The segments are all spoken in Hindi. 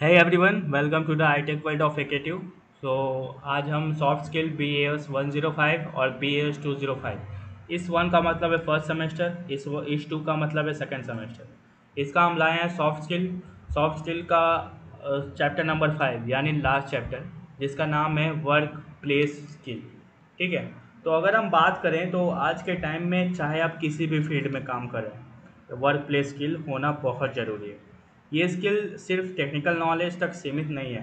Hey everyone, welcome to the I tech world of एकेटिव। सो आज हम सॉफ्ट स्किल बी एस 105 और बी एस 205, इस वन का मतलब है फर्स्ट सेमेस्टर, इस टू का मतलब है सेकंड सेमेस्टर। इसका हम लाए हैं सॉफ्ट स्किल का चैप्टर नंबर 5 यानी लास्ट चैप्टर, जिसका नाम है वर्क प्लेस स्किल। ठीक है। तो अगर हम बात करें तो आज के टाइम में चाहे आप किसी भी फील्ड में काम करें, वर्क प्लेस स्किल होना बहुत ज़रूरी है। ये स्किल सिर्फ टेक्निकल नॉलेज तक सीमित नहीं है,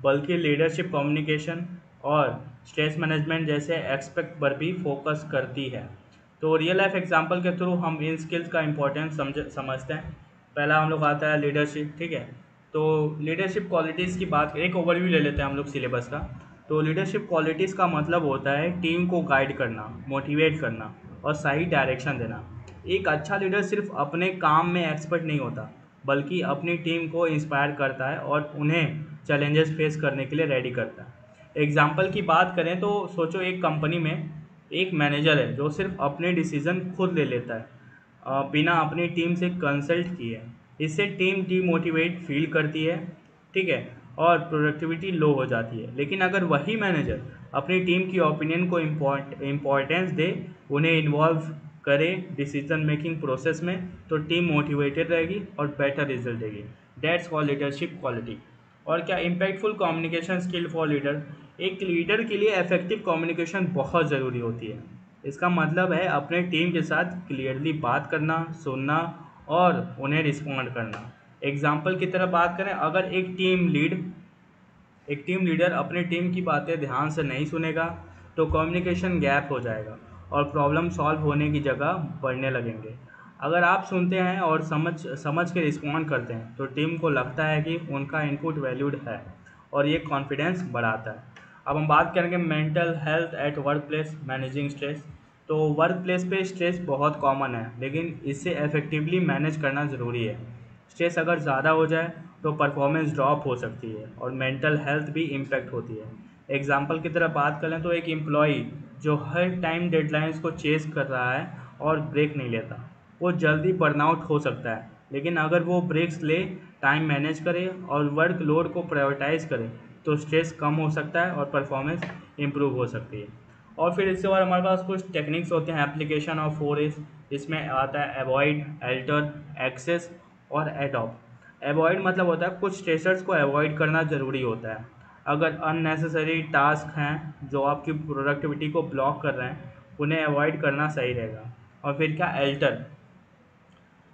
बल्कि लीडरशिप, कम्युनिकेशन और स्ट्रेस मैनेजमेंट जैसे एक्सपेक्ट पर भी फोकस करती है। तो रियल लाइफ एग्जांपल के थ्रू हम इन स्किल्स का इम्पोर्टेंस समझते हैं। पहला हम लोग आता है लीडरशिप। ठीक है। तो लीडरशिप क्वालिटीज़ की बात, एक ओवरव्यू ले लेते हैं हम लोग सिलेबस का। तो लीडरशिप क्वालिटीज़ का मतलब होता है टीम को गाइड करना, मोटिवेट करना और सही डायरेक्शन देना। एक अच्छा लीडर सिर्फ अपने काम में एक्सपर्ट नहीं होता, बल्कि अपनी टीम को इंस्पायर करता है और उन्हें चैलेंजेस फेस करने के लिए रेडी करता है। एग्जाम्पल की बात करें तो सोचो, एक कंपनी में एक मैनेजर है जो सिर्फ अपने डिसीजन खुद ले लेता है, बिना अपनी टीम से कंसल्ट किए। इससे टीम डीमोटिवेट फील करती है। ठीक है। और प्रोडक्टिविटी लो हो जाती है। लेकिन अगर वही मैनेजर अपनी टीम की ओपिनियन को इम्पोर्टेंस दे, उन्हें इन्वॉल्व करे डिसीजन मेकिंग प्रोसेस में, तो टीम मोटिवेटेड रहेगी और बेटर रिजल्ट देगी। That's call leadership quality. और क्या impactful communication skill for leader. एक लीडर के लिए इफेक्टिव कम्युनिकेशन बहुत ज़रूरी होती है। इसका मतलब है अपने टीम के साथ क्लियरली बात करना, सुनना और उन्हें रिस्पॉन्ड करना। एग्जाम्पल की तरह बात करें, अगर एक टीम लीडर अपनी टीम की बातें ध्यान से नहीं सुनेगा, तो कम्युनिकेशन गैप हो जाएगा और प्रॉब्लम सॉल्व होने की जगह बढ़ने लगेंगे। अगर आप सुनते हैं और समझ समझ के रिस्पॉन्ड करते हैं, तो टीम को लगता है कि उनका इनपुट वैल्यूड है और ये कॉन्फिडेंस बढ़ाता है। अब हम बात करेंगे mental health at work place, managing stress. तो वर्क प्लेस पे स्ट्रेस बहुत कॉमन है, लेकिन इसे इफेक्टिवली मैनेज करना ज़रूरी है। स्ट्रेस अगर ज़्यादा हो जाए तो परफॉर्मेंस ड्रॉप हो सकती है और मेंटल हेल्थ भी इम्पेक्ट होती है। एग्जाम्पल की तरह बात करें तो एक एम्प्लॉई जो हर टाइम डेडलाइंस को चेस कर रहा है और ब्रेक नहीं लेता, वो जल्दी बर्नआउट हो सकता है। लेकिन अगर वो ब्रेक्स ले, टाइम मैनेज करे और वर्क लोड को प्रायोरिटाइज करे, तो स्ट्रेस कम हो सकता है और परफॉर्मेंस इम्प्रूव हो सकती है। और फिर इसके बाद हमारे पास कुछ टेक्निक्स होते हैं, एप्लीकेशन ऑफ 4 एस। इसमें आता है अवॉइड, अल्टर, एक्सेस और एडॉप्ट। अवॉइड मतलब होता है कुछ स्ट्रेसर्स को अवॉइड करना ज़रूरी होता है। अगर अननेसेसरी टास्क हैं जो आपकी प्रोडक्टिविटी को ब्लॉक कर रहे हैं, उन्हें अवॉइड करना सही रहेगा। और फिर क्या, अल्टर।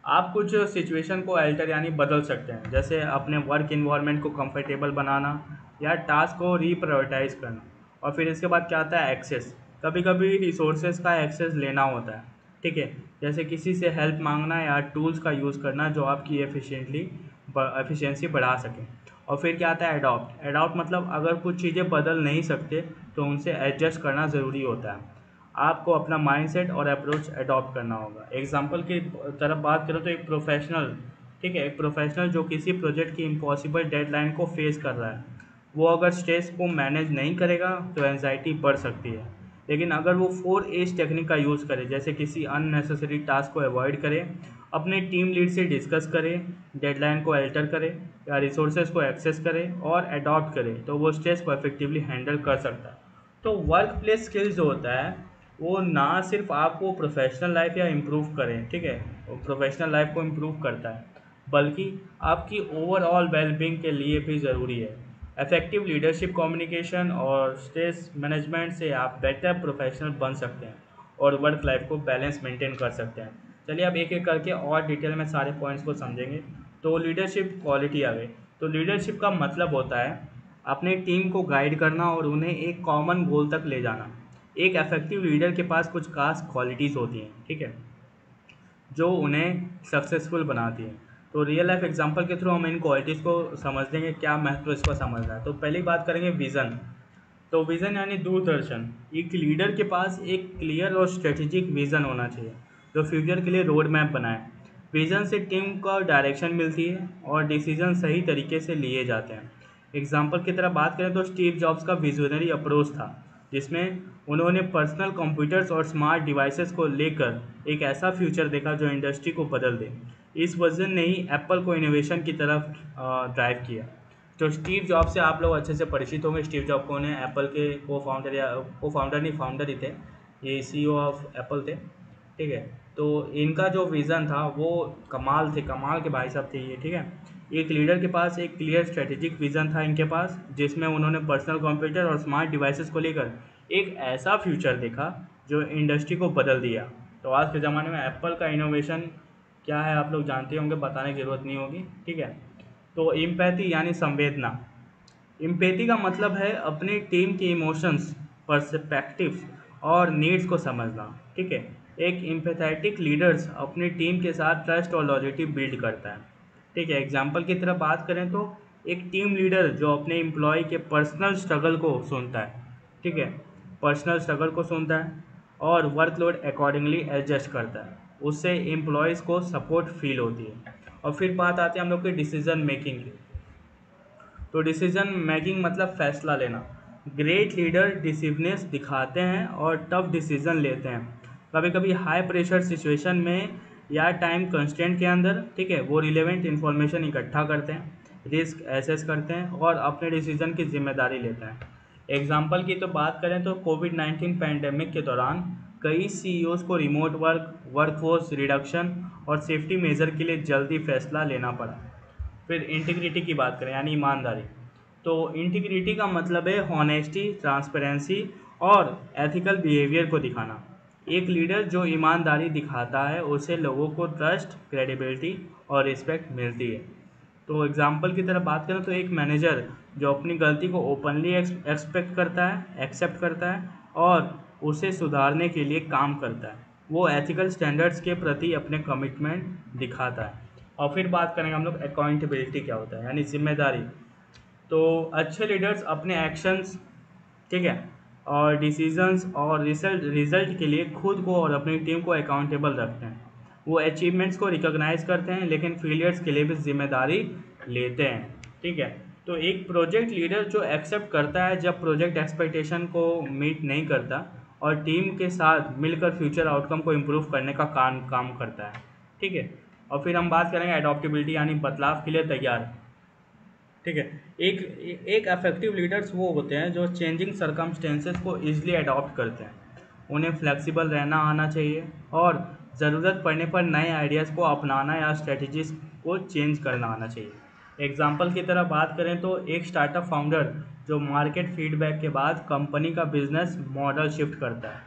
आप कुछ सिचुएशन को अल्टर यानी बदल सकते हैं, जैसे अपने वर्क इन्वायरमेंट को कंफर्टेबल बनाना या टास्क को रीप्रायोरिटाइज करना। और फिर इसके बाद क्या आता है, एक्सेस। कभी कभी रिसोर्सेज का एक्सेस लेना होता है। ठीक है। जैसे किसी से हेल्प मांगना या टूल्स का यूज़ करना जो आपकी एफिशिएंसी बढ़ा सके। और फिर क्या आता है, अडॉप्ट। अडॉप्ट मतलब अगर कुछ चीज़ें बदल नहीं सकते, तो उनसे एडजस्ट करना ज़रूरी होता है। आपको अपना माइंडसेट और अप्रोच अडॉप्ट करना होगा। एग्जाम्पल की तरफ बात करें तो एक प्रोफेशनल, ठीक है, एक प्रोफेशनल जो किसी प्रोजेक्ट की इम्पॉसिबल डेडलाइन को फेस कर रहा है, वो अगर स्ट्रेस को मैनेज नहीं करेगा तो एंजाइटी बढ़ सकती है। लेकिन अगर वो 4 एज टेक्निक का यूज़ करे, जैसे किसी अननेसेसरी टास्क को अवॉइड करे, अपने टीम लीड से डिस्कस करे, डेडलाइन को अल्टर करे या रिसोर्सेज को एक्सेस करे और अडॉप्ट करे, तो वो स्ट्रेस को इफेक्टिवली हैंडल कर सकता है। तो वर्क प्लेस स्किल्स जो होता है, वो ना सिर्फ आपको प्रोफेशनल लाइफ या इम्प्रूव करें, ठीक है, वो प्रोफेशनल लाइफ को इम्प्रूव करता है, बल्कि आपकी ओवरऑल वेलबींग के लिए भी ज़रूरी है। इफेक्टिव लीडरशिप, कम्युनिकेशन और स्ट्रेस मैनेजमेंट से आप बेटर प्रोफेशनल बन सकते हैं और वर्क लाइफ को बैलेंस मेंटेन कर सकते हैं। चलिए अब एक एक करके और डिटेल में सारे पॉइंट्स को समझेंगे। तो लीडरशिप क्वालिटी आ गई। तो लीडरशिप का मतलब होता है अपनी टीम को गाइड करना और उन्हें एक कॉमन गोल तक ले जाना। एक इफेक्टिव लीडर के पास कुछ खास क्वालिटीज़ होती हैं, ठीक है, जो उन्हें सक्सेसफुल बनाती हैं। तो रियल लाइफ एग्जांपल के थ्रू हम इन क्वालिटीज़ को समझ लेंगे, क्या महत्व इसको समझना है। तो पहली बात करेंगे विज़न। तो विज़न यानी दूरदर्शन। एक लीडर के पास एक क्लियर और स्ट्रेटेजिक विज़न होना चाहिए जो फ्यूचर के लिए रोड मैप बनाए। विज़न से टीम को डायरेक्शन मिलती है और डिसीजन सही तरीके से लिए जाते हैं। एग्जाम्पल की तरह बात करें तो स्टीव जॉब्स का विजनरी अप्रोच था, जिसमें उन्होंने पर्सनल कंप्यूटर्स और स्मार्ट डिवाइसेस को लेकर एक ऐसा फ्यूचर देखा जो इंडस्ट्री को बदल दे। इस विजन ने ही एप्पल को इनोवेशन की तरफ ड्राइव किया। तो स्टीव जॉब से आप लोग अच्छे से परिचित होंगे। स्टीव जॉब कौन है? एप्पल के को फाउंडर, या को फाउंडर नहीं, फाउंडर ही थे, ये सीईओ ऑफ एप्पल थे। ठीक है, तो इनका जो विज़न था वो कमाल थे, कमाल के भाई साहब थे ये। ठीक है, एक लीडर के पास एक क्लियर स्ट्रेटेजिक विज़न था इनके पास, जिसमें उन्होंने पर्सनल कंप्यूटर और स्मार्ट डिवाइसेस को लेकर एक ऐसा फ्यूचर देखा जो इंडस्ट्री को बदल दिया। तो आज के ज़माने में एप्पल का इनोवेशन क्या है आप लोग जानते होंगे, बताने की ज़रूरत नहीं होगी। ठीक है, तो एम्पैथी यानी संवेदना। एम्पैथी का मतलब है अपनी टीम के इमोशंस, पर्सपेक्टिव्स और नीड्स को समझना। ठीक है, एक एम्पैथेटिक लीडर्स अपनी टीम के साथ ट्रस्ट और लॉयल्टी बिल्ड करता है। ठीक है, एग्जाम्पल की तरफ बात करें तो एक टीम लीडर जो अपने एम्प्लॉय के पर्सनल स्ट्रगल को सुनता है। ठीक है, पर्सनल स्ट्रगल को सुनता है और वर्कलोड अकॉर्डिंगली एडजस्ट करता है, उससे एम्प्लॉयज़ को सपोर्ट फील होती है। और फिर बात आती है हम लोग की डिसीजन मेकिंग की। तो डिसीजन मेकिंग मतलब फैसला लेना। ग्रेट लीडर डिसिवनेस दिखाते हैं और टफ डिसीजन लेते हैं। कभी कभी हाई प्रेशर सिचुएशन में या टाइम कंस्टेंट के अंदर, ठीक है, वो रिलेवेंट इन्फॉर्मेशन इकट्ठा करते हैं, रिस्क एसेस करते हैं और अपने डिसीजन की जिम्मेदारी लेते हैं। एग्जाम्पल की तो बात करें तो कोविड-19 पैंडेमिक के दौरान कई सीईओज़ को रिमोट वर्क, वर्कफोर्स रिडक्शन और सेफ्टी मेजर के लिए जल्दी फैसला लेना पड़ा। फिर इंटीग्रिटी की बात करें यानी ईमानदारी। तो इंटीग्रिटी का मतलब है हॉनेस्टी, ट्रांसपेरेंसी और एथिकल बिहेवियर को दिखाना। एक लीडर जो ईमानदारी दिखाता है उसे लोगों को ट्रस्ट, क्रेडिबिलिटी और रिस्पेक्ट मिलती है। तो एग्जाम्पल की तरफ बात करें तो एक मैनेजर जो अपनी गलती को ओपनली एक्सेप्ट करता है और उसे सुधारने के लिए काम करता है, वो एथिकल स्टैंडर्ड्स के प्रति अपने कमिटमेंट दिखाता है। और फिर बात करेंगे हम लोग अकाउंटेबिलिटी क्या होता है, यानी जिम्मेदारी। तो अच्छे लीडर्स अपने एक्शंस, ठीक है, और डिसीजंस और रिजल्ट के लिए खुद को और अपनी टीम को अकाउंटेबल रखते हैं। वो अचीवमेंट्स को रिकॉग्नाइज करते हैं लेकिन फेलियर्स के लिए भी जिम्मेदारी लेते हैं। ठीक है, तो एक प्रोजेक्ट लीडर जो एक्सेप्ट करता है जब प्रोजेक्ट एक्सपेक्टेशन को मीट नहीं करता और टीम के साथ मिलकर फ्यूचर आउटकम को इम्प्रूव करने का काम करता है। ठीक है, और फिर हम बात करेंगे एडॉप्टेबिलिटी यानी बदलाव के लिए तैयार। ठीक है, एक एक अफेक्टिव लीडर्स वो होते हैं जो चेंजिंग सर्कमस्टेंसेस को ईजिली अडॉप्ट करते हैं। उन्हें फ्लेक्सिबल रहना आना चाहिए और ज़रूरत पड़ने पर नए आइडियाज़ को अपनाना या स्ट्रेटजीज को चेंज करना आना चाहिए। एग्जाम्पल की तरह बात करें तो एक स्टार्टअप फाउंडर जो मार्केट फीडबैक के बाद कंपनी का बिजनेस मॉडल शिफ्ट करता है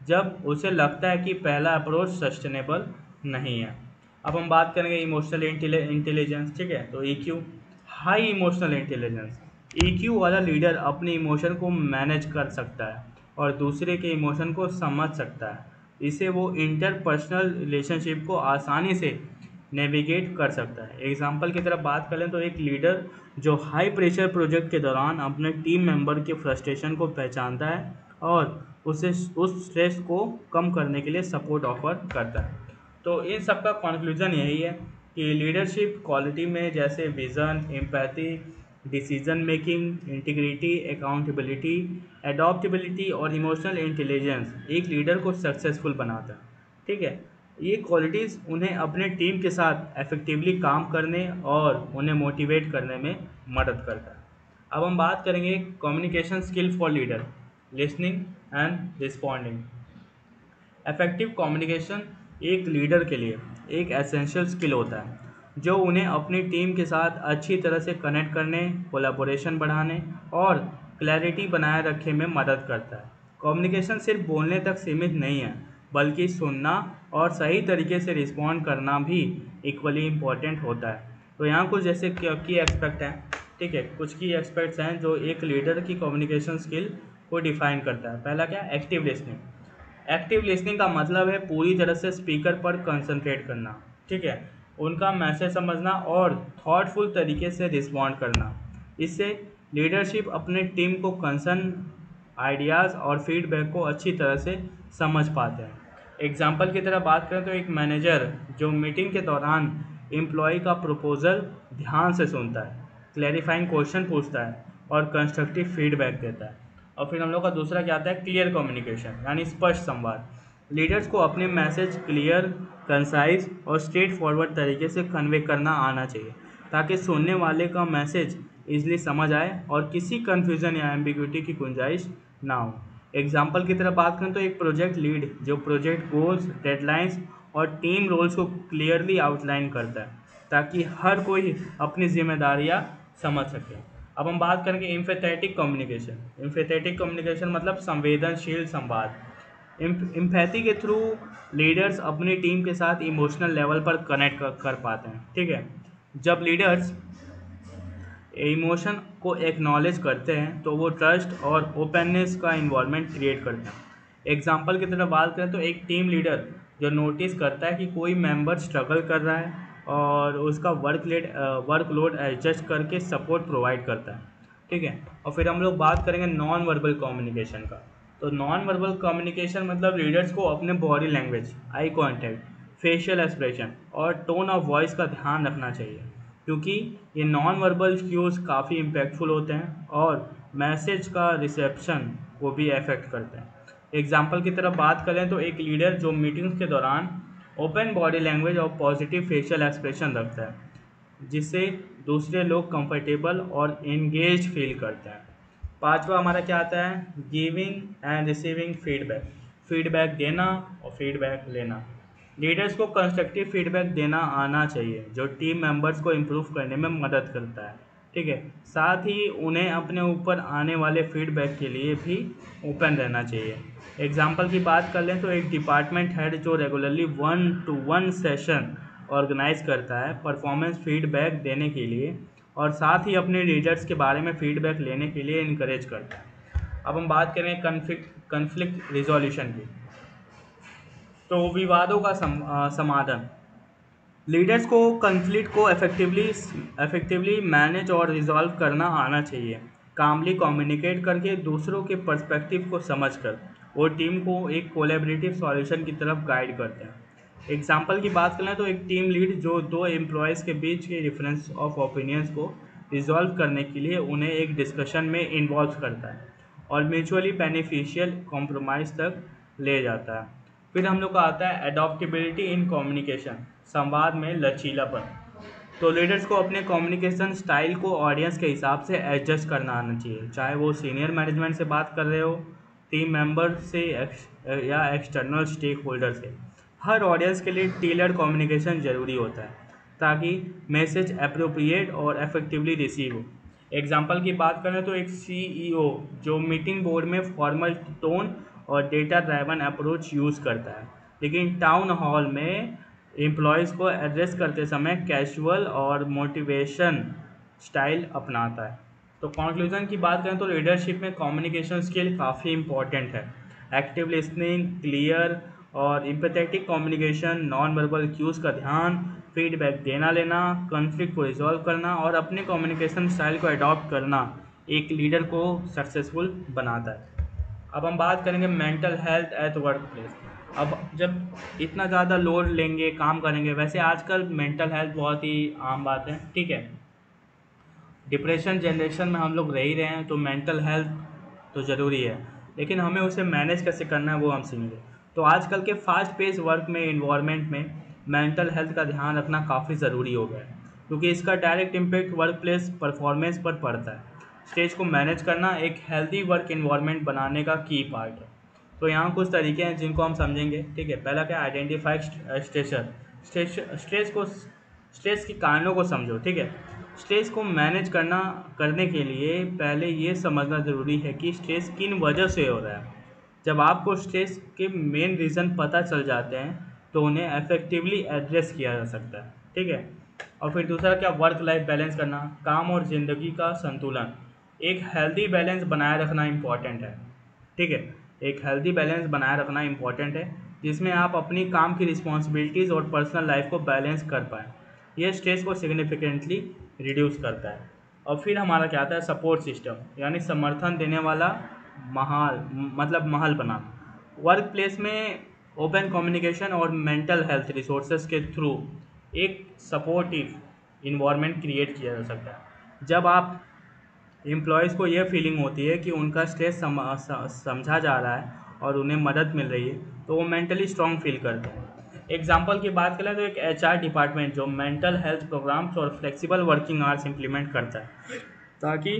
जब उसे लगता है कि पहला अप्रोच सस्टेनेबल नहीं है। अब हम बात करेंगे इमोशनल इंटेलिजेंस। ठीक है, तो EQ, high emotional intelligence. EQ वाला लीडर अपने इमोशन को मैनेज कर सकता है और दूसरे के इमोशन को समझ सकता है। इसे वो इंटरपर्सनल रिलेशनशिप को आसानी से नेविगेट कर सकता है। एग्जाम्पल की तरफ बात करें तो एक लीडर जो हाई प्रेशर प्रोजेक्ट के दौरान अपने टीम मेंबर के फ्रस्ट्रेशन को पहचानता है और उसे उस स्ट्रेस को कम करने के लिए सपोर्ट ऑफर करता है। तो इन सब का कंक्लूजन यही है कि लीडरशिप क्वालिटी में जैसे vision, empathy, decision making, integrity, accountability, adaptability और इमोशनल इंटेलिजेंस एक लीडर को सक्सेसफुल बनाता है। ठीक है, ये क्वालिटीज़ उन्हें अपने टीम के साथ इफेक्टिवली काम करने और उन्हें मोटिवेट करने में मदद करता है। अब हम बात करेंगे communication skill for leader, listening and responding. Effective communication एक लीडर के लिए एक एसेंशियल स्किल होता है जो उन्हें अपनी टीम के साथ अच्छी तरह से कनेक्ट करने, कोलैबोरेशन बढ़ाने और क्लैरिटी बनाए रखने में मदद करता है। कम्युनिकेशन सिर्फ बोलने तक सीमित नहीं है, बल्कि सुनना और सही तरीके से रिस्पॉन्ड करना भी इक्वली इम्पॉर्टेंट होता है। तो यहाँ कुछ जैसे की एस्पेक्ट हैं। ठीक है, कुछ की एस्पेक्ट्स हैं जो एक लीडर की कम्युनिकेशन स्किल को डिफाइन करता है। पहला क्या? Active listening. एक्टिव लिसनिंग का मतलब है पूरी तरह से स्पीकर पर कंसंट्रेट करना। ठीक है, उनका मैसेज समझना और थॉटफुल तरीके से रिस्पॉन्ड करना। इससे लीडरशिप अपने टीम को कंसर्न, आइडियाज़ और फीडबैक को अच्छी तरह से समझ पाते हैं। एग्जाम्पल की तरह बात करें तो एक मैनेजर जो मीटिंग के दौरान एम्प्लॉय का प्रपोजल ध्यान से सुनता है, क्लैरिफाइंग क्वेश्चन पूछता है और कंस्ट्रक्टिव फीडबैक देता है। और फिर हम लोग का दूसरा क्या आता है? क्लियर कम्युनिकेशन यानी स्पष्ट संवाद। लीडर्स को अपने मैसेज क्लियर, कंसाइज और स्ट्रेट फॉरवर्ड तरीके से कन्वे करना आना चाहिए ताकि सुनने वाले का मैसेज इजली समझ आए और किसी कन्फ्यूजन या एम्बिग्यूटी की गुंजाइश ना हो। एग्जाम्पल की तरफ बात करें तो एक प्रोजेक्ट लीड जो प्रोजेक्ट गोल्स, डेडलाइंस और टीम रोल्स को क्लियरली आउटलाइन करता है ताकि हर कोई अपनी जिम्मेदारियां समझ सके। अब हम बात करेंगे एम्फेथेटिक कम्युनिकेशन। एम्फेथेटिक कम्युनिकेशन मतलब संवेदनशील संवाद। एम्पैथी के थ्रू लीडर्स अपनी टीम के साथ इमोशनल लेवल पर कनेक्ट कर पाते हैं। ठीक है, जब लीडर्स इमोशन को एक्नॉलेज करते हैं तो वो ट्रस्ट और ओपननेस का इन्वायरमेंट क्रिएट करते हैं। एग्जाम्पल की तरफ बात करें तो एक टीम लीडर जो नोटिस करता है कि कोई मेंबर स्ट्रगल कर रहा है और उसका वर्कलोड एडजस्ट करके सपोर्ट प्रोवाइड करता है। ठीक है, और फिर हम लोग बात करेंगे नॉन वर्बल कम्युनिकेशन का। तो नॉन वर्बल कम्युनिकेशन मतलब लीडर्स को अपने body language, eye contact, facial expression और टोन ऑफ वॉइस का ध्यान रखना चाहिए क्योंकि ये नॉन वर्बल क्यूज़ काफ़ी इम्पैक्टफुल होते हैं और मैसेज का रिसेप्शन को भी अफेक्ट करते हैं। एग्जाम्पल की तरफ बात करें तो एक लीडर जो मीटिंग्स के दौरान ओपन बॉडी लैंग्वेज और पॉजिटिव फेशियल एक्सप्रेशन रखता है जिससे दूसरे लोग कंफर्टेबल और एंगेज फील करते हैं। पांचवा हमारा क्या आता है, giving and receiving feedback. Feedback देना और फीडबैक लेना। लीडर्स को कंस्ट्रक्टिव फीडबैक देना आना चाहिए जो टीम मेंबर्स को इम्प्रूव करने में मदद करता है। ठीक है, साथ ही उन्हें अपने ऊपर आने वाले फीडबैक के लिए भी ओपन रहना चाहिए। एग्जाम्पल की बात कर लें तो एक डिपार्टमेंट हेड जो रेगुलरली 1-to-1 सेशन ऑर्गेनाइज करता है परफॉर्मेंस फीडबैक देने के लिए और साथ ही अपने लीडर्स के बारे में फीडबैक लेने के लिए इनकरेज करता है। अब हम बात करें कन्फ्लिक्ट रिजोल्यूशन की। तो विवादों का समाधान। लीडर्स को कन्फ्लिक्ट को इफेक्टिवली मैनेज और रिजॉल्व करना आना चाहिए। कामली कम्युनिकेट करके दूसरों के पर्सपेक्टिव को समझकर वो टीम को एक कोलैबोरेटिव सॉल्यूशन की तरफ गाइड करते हैं। एग्जाम्पल की बात करें तो एक टीम लीड जो दो एम्प्लॉयज़ के बीच के डिफरेंस ऑफ ओपिनियंस को रिजॉल्व करने के लिए उन्हें एक डिस्कशन में इन्वॉल्व करता है और म्यूचुअली बेनिफिशियल कॉम्प्रोमाइज़ तक ले जाता है। फिर हम लोग का आता है एडॉप्टेबिलिटी इन कम्युनिकेशन, संवाद में लचीलापन। तो लीडर्स को अपने कम्युनिकेशन स्टाइल को ऑडियंस के हिसाब से एडजस्ट करना आना चाहिए, चाहे वो सीनियर मैनेजमेंट से बात कर रहे हो, टीम मेंबर से या एक्सटर्नल स्टेक होल्डर से। हर ऑडियंस के लिए टेलर्ड कम्युनिकेशन ज़रूरी होता है ताकि मैसेज अप्रोप्रिएट और इफेक्टिवली रिसीव हो। एग्जाम्पल की बात करें तो एक सीईओ जो मीटिंग बोर्ड में फॉर्मल टोन और डेटा ड्राइवन अप्रोच यूज़ करता है लेकिन टाउन हॉल में एम्प्लॉयज़ को एड्रेस करते समय कैजुअल और मोटिवेशन स्टाइल अपनाता है। तो कंक्लूजन की बात करें तो लीडरशिप में कम्युनिकेशन स्किल काफ़ी इंपॉर्टेंट है। एक्टिव लिसनिंग, क्लियर और empathetic communication, non verbal cues का ध्यान, फीडबैक देना लेना, कॉन्फ्लिक्ट को रिजॉल्व करना और अपने कम्युनिकेशन स्टाइल को अडॉप्ट करना एक लीडर को सक्सेसफुल बनाता है। अब हम बात करेंगे mental health at work place. अब जब इतना ज़्यादा लोड लेंगे, काम करेंगे, वैसे आजकल मेंटल हेल्थ बहुत ही आम बात है। ठीक है, डिप्रेशन जनरेशन में हम लोग रह ही रहे हैं तो मेंटल हेल्थ तो ज़रूरी है लेकिन हमें उसे मैनेज कैसे करना है वो हम सीखेंगे। तो आजकल के फास्ट पेस वर्क में इन्वायरमेंट में मेंटल हेल्थ का ध्यान रखना काफ़ी ज़रूरी हो गया है क्योंकि इसका direct impact work place performance पर पड़ता है। स्ट्रेस को मैनेज करना एक हेल्दी वर्क इन्वायरमेंट बनाने का की पार्ट है। तो यहाँ कुछ तरीके हैं जिनको हम समझेंगे। ठीक है, पहला क्या, आइडेंटिफाई स्ट्रेसर। स्ट्रेस के कारणों को समझो। ठीक है, स्ट्रेस को मैनेज करने के लिए पहले ये समझना ज़रूरी है कि स्ट्रेस किन वजह से हो रहा है। जब आपको स्ट्रेस के मेन रीज़न पता चल जाते हैं तो उन्हें इफेक्टिवली एड्रेस किया जा सकता है। ठीक है, और फिर दूसरा क्या, वर्क लाइफ बैलेंस करना, काम और ज़िंदगी का संतुलन। एक हेल्दी बैलेंस बनाए रखना इम्पॉर्टेंट है। ठीक है, एक हेल्दी बैलेंस बनाए रखना इम्पॉर्टेंट है जिसमें आप अपनी काम की रिस्पॉन्सिबिलिटीज़ और पर्सनल लाइफ को बैलेंस कर पाएँ। यह स्ट्रेस को सिग्निफिकेंटली रिड्यूस करता है। और फिर हमारा क्या आता है, सपोर्ट सिस्टम, यानी समर्थन देने वाला महल बनाना। वर्क प्लेस में ओपन कम्युनिकेशन और मेंटल हेल्थ रिसोर्सेज के थ्रू एक सपोर्टिव इन्वायरमेंट क्रिएट किया जा सकता है। जब आप एम्प्लॉयज़ को यह फीलिंग होती है कि उनका स्ट्रेस समझा जा रहा है और उन्हें मदद मिल रही है तो वो मेंटली स्ट्रॉन्ग फील करते हैं। एग्जाम्पल की बात करें तो एक एचआर डिपार्टमेंट जो मेंटल हेल्थ प्रोग्राम्स और फ्लेक्सिबल वर्किंग आवर्स इंप्लीमेंट करता है ताकि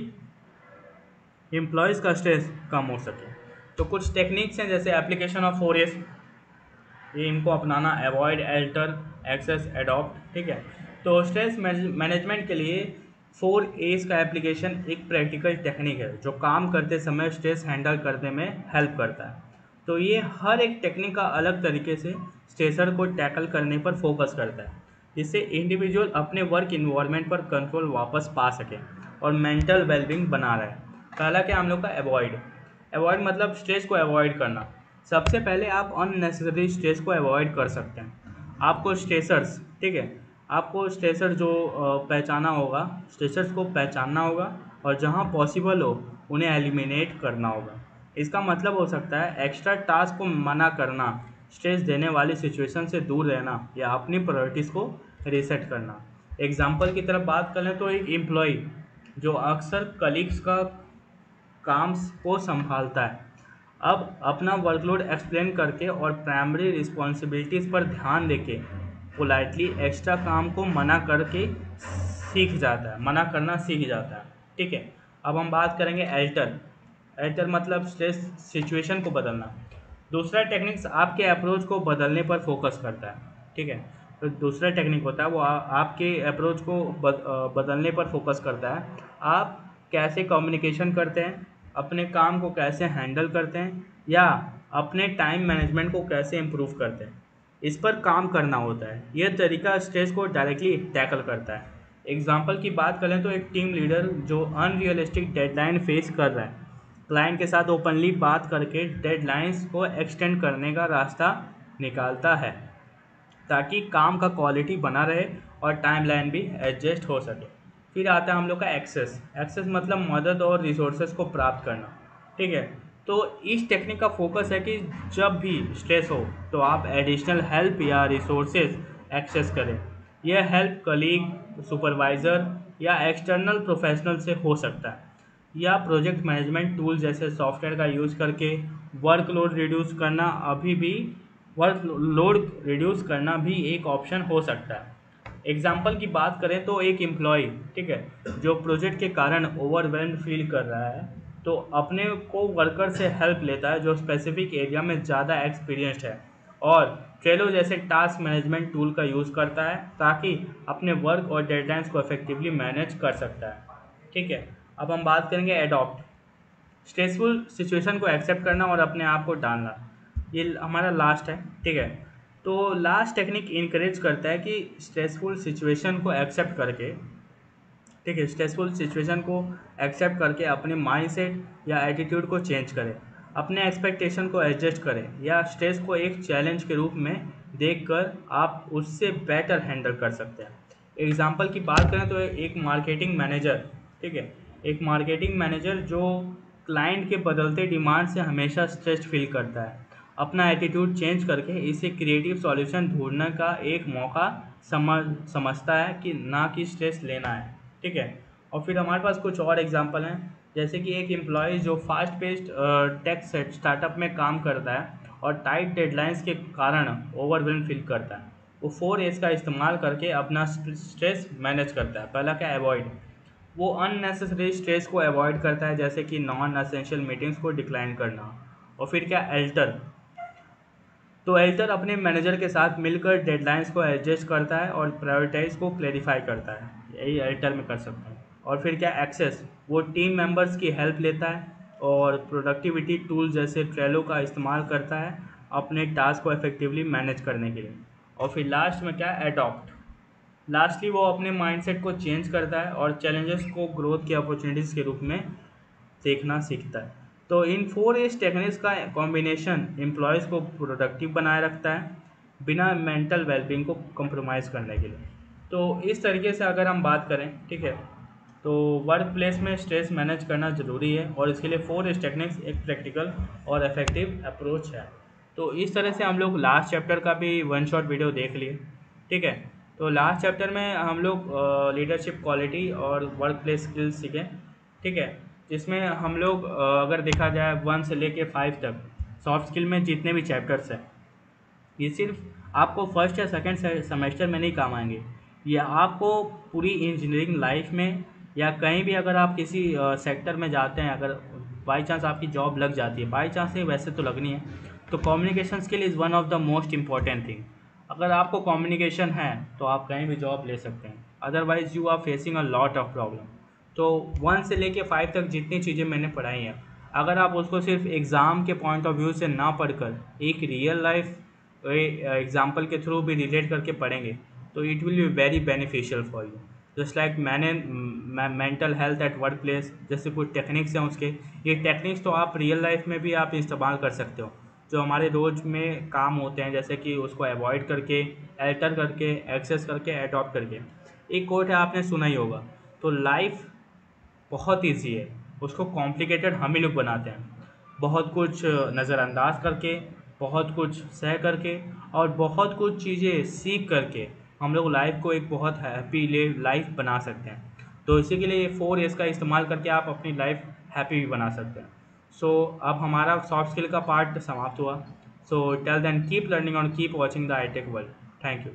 एम्प्लॉयज़ का स्ट्रेस कम हो सके। तो कुछ टेक्निक्स हैं जैसे एप्लीकेशन ऑफ 4 एस, ये इनको अपनाना, अवॉइड, अल्टर, एक्सेस, एडॉप्ट। ठीक है, तो स्ट्रेस मैनेजमेंट के लिए 4 एस का एप्लीकेशन एक प्रैक्टिकल टेक्निक है जो काम करते समय स्ट्रेस हैंडल करने में हेल्प करता है। तो ये हर एक टेक्निक का अलग तरीके से स्ट्रेसर को टैकल करने पर फोकस करता है, जिससे इंडिविजुअल अपने वर्क इन्वायरमेंट पर कंट्रोल वापस पा सके और मेंटल वेलबींग बना रहे। पहला क्या हम लोग का अवॉइड। अवॉइड मतलब स्ट्रेस को अवॉइड करना। सबसे पहले आप अननेसेसरी स्ट्रेस को अवॉइड कर सकते हैं। आपको स्ट्रेसर्स, ठीक है, आपको स्ट्रेसर जो पहचाना होगा, स्ट्रेसर्स को पहचानना होगा और जहाँ पॉसिबल हो उन्हें एलिमिनेट करना होगा। इसका मतलब हो सकता है एक्स्ट्रा टास्क को मना करना, स्ट्रेस देने वाली सिचुएशन से दूर रहना या अपनी प्रायोरिटीज़ को रीसेट करना। एग्जाम्पल की तरफ बात करें तो एक एम्प्लॉय जो अक्सर कलीग्स का काम को संभालता है, अब अपना वर्कलोड एक्सप्लेन करके और प्राइमरी रिस्पॉन्सिबिलिटीज़ पर ध्यान देके पोलाइटली एक्स्ट्रा काम को मना करके सीख जाता है, मना करना सीख जाता है। ठीक है, अब हम बात करेंगे एल्टर। एल्टर मतलब स्ट्रेस सिचुएशन को बदलना। दूसरा टेक्निक्स आपके अप्रोच को बदलने पर फोकस करता है। ठीक है, तो दूसरा टेक्निक होता है वो आपके अप्रोच को बदलने पर फोकस करता है। आप कैसे कम्युनिकेशन करते हैं, अपने काम को कैसे हैंडल करते हैं या अपने टाइम मैनेजमेंट को कैसे इम्प्रूव करते हैं, इस पर काम करना होता है। यह तरीका स्ट्रेस को डायरेक्टली टैकल करता है। एग्जाम्पल की बात करें तो एक टीम लीडर जो अनरियलिस्टिक डेडलाइन फेस कर रहा है, क्लाइंट के साथ ओपनली बात करके डेडलाइंस को एक्सटेंड करने का रास्ता निकालता है ताकि काम का क्वालिटी बना रहे और टाइमलाइन भी एडजस्ट हो सके। फिर आता है हम लोग का एक्सेस। एक्सेस मतलब मदद और रिसोर्सेज को प्राप्त करना। ठीक है, तो इस टेक्निक का फोकस है कि जब भी स्ट्रेस हो तो आप एडिशनल हेल्प या रिसोर्सेज एक्सेस करें। यह हेल्प कलीग, सुपरवाइज़र या एक्सटर्नल प्रोफेशनल से हो सकता है, या प्रोजेक्ट मैनेजमेंट टूल जैसे सॉफ्टवेयर का यूज़ करके वर्कलोड रिड्यूस करना अभी भी वर्क लोड रिड्यूस करना भी एक ऑप्शन हो सकता है। एग्जाम्पल की बात करें तो एक एम्प्लॉय, ठीक है, जो प्रोजेक्ट के कारण ओवरवेल्ड फील कर रहा है तो अपने को वर्कर से हेल्प लेता है जो स्पेसिफिक एरिया में ज़्यादा एक्सपीरियंस्ड है और ट्रेलो जैसे टास्क मैनेजमेंट टूल का यूज़ करता है ताकि अपने वर्क और डेडलाइंस को इफेक्टिवली मैनेज कर सकता है। ठीक है, अब हम बात करेंगे एडॉप्ट। स्ट्रेसफुल सिचुएशन को एक्सेप्ट करना और अपने आप को डालना, ये हमारा लास्ट है। ठीक है, तो लास्ट टेक्निक इनकरेज करता है कि स्ट्रेसफुल सिचुएशन को एक्सेप्ट करके, ठीक है, स्ट्रेसफुल सिचुएशन को एक्सेप्ट करके अपने माइंडसेट या एटीट्यूड को चेंज करें, अपने एक्सपेक्टेशन को एडजस्ट करें या स्ट्रेस को एक चैलेंज के रूप में देखकर आप उससे बेटर हैंडल कर सकते हैं। एग्जाम्पल की बात करें तो एक मार्केटिंग मैनेजर, ठीक है, एक मार्केटिंग मैनेजर जो क्लाइंट के बदलते डिमांड से हमेशा स्ट्रेस फील करता है, अपना एटीट्यूड चेंज करके इसे क्रिएटिव सॉल्यूशन ढूंढने का एक मौका समझता है कि ना कि स्ट्रेस लेना है। ठीक है, और फिर हमारे पास कुछ और एग्जांपल हैं जैसे कि एक एम्प्लॉय जो फास्ट पेस्ड टेक स्टार्टअप में काम करता है और टाइट डेडलाइंस के कारण ओवरवेल्म फील करता है, वो 4 एस का इस्तेमाल करके अपना स्ट्रेस मैनेज करता है। पहला क्या, अवॉइड। वो अननेसेसरी स्ट्रेस को अवॉइड करता है जैसे कि नॉन एसेंशियल मीटिंग्स को डिक्लाइन करना। और फिर क्या, एल्टर। तो एल्टर अपने मैनेजर के साथ मिलकर डेडलाइंस को एडजस्ट करता है और प्रायोरिटाइज को क्लेरिफाई करता है, यही एल्टर में कर सकते हैं। और फिर क्या, एक्सेस। वो टीम मेंबर्स की हेल्प लेता है और प्रोडक्टिविटी टूल जैसे ट्रेलो का इस्तेमाल करता है अपने टास्क को इफेक्टिवली मैनेज करने के लिए। और फिर लास्ट में क्या, अडॉप्ट। लास्टली वो अपने माइंडसेट को चेंज करता है और चैलेंजेस को ग्रोथ की अपॉर्चुनिटीज़ के रूप में देखना सीखता है। तो इन 4 एस टेक्निक्स का कॉम्बिनेशन एम्प्लॉयज़ को प्रोडक्टिव बनाए रखता है बिना मेंटल वेलबींग को कंप्रोमाइज़ करने के लिए। तो इस तरीके से अगर हम बात करें, ठीक है, तो वर्क प्लेस में स्ट्रेस मैनेज करना ज़रूरी है और इसके लिए 4 एस टेक्निक्स एक प्रैक्टिकल और इफेक्टिव अप्रोच है। तो इस तरह से हम लोग लास्ट चैप्टर का भी वन शॉट वीडियो देख लिए। ठीक है, तो लास्ट चैप्टर में हम लोग लीडरशिप क्वालिटी और वर्क प्लेस स्किल्स सीखें। ठीक है, जिसमें हम लोग अगर देखा जाए 1 से लेके 5 तक सॉफ्ट स्किल में जितने भी चैप्टर्स हैं, ये सिर्फ आपको फर्स्ट या सेकंड सेमेस्टर में नहीं काम आएंगे, ये आपको पूरी इंजीनियरिंग लाइफ में या कहीं भी अगर आप किसी सेक्टर में जाते हैं, अगर बाई चांस आपकी जॉब लग जाती है, बाई चांस ही वैसे तो लगनी है, तो communication skill is one of the most important thing. अगर आपको कम्युनिकेशन है तो आप कहीं भी जॉब ले सकते हैं, otherwise you are facing a lot of problem. तो 1 से लेके 5 तक जितनी चीज़ें मैंने पढ़ाई हैं, अगर आप उसको सिर्फ एग्ज़ाम के पॉइंट ऑफ व्यू से ना पढ़कर एक रियल लाइफ एग्जाम्पल के थ्रू भी रिलेट करके पढ़ेंगे, तो it will be very beneficial for you. Just like मैंने mental health at work place जैसे कुछ टेक्निक्स हैं उसके, ये टेक्निक्स तो आप रियल लाइफ में भी आप इस्तेमाल कर सकते हो, जो हमारे रोज़ में काम होते हैं, जैसे कि उसको अवॉइड करके, अल्टर करके, एक्सेस करके, एडॉप्ट करके। एक कोट है, आपने सुना ही होगा, तो लाइफ बहुत ईजी है, उसको कॉम्प्लिकेटेड हम ही लोग बनाते हैं, बहुत कुछ नज़रअंदाज करके, बहुत कुछ सह करके, और बहुत कुछ चीज़ें सीख करके हम लोग लाइफ को एक बहुत हैप्पी लाइफ बना सकते हैं। तो इसी के लिए ये 4 एस का इस्तेमाल करके आप अपनी लाइफ हैप्पी भी बना सकते हैं। सो अब हमारा सॉफ्ट स्किल का पार्ट समाप्त हुआ। So till then keep learning और keep watching the I tech world. Thank you.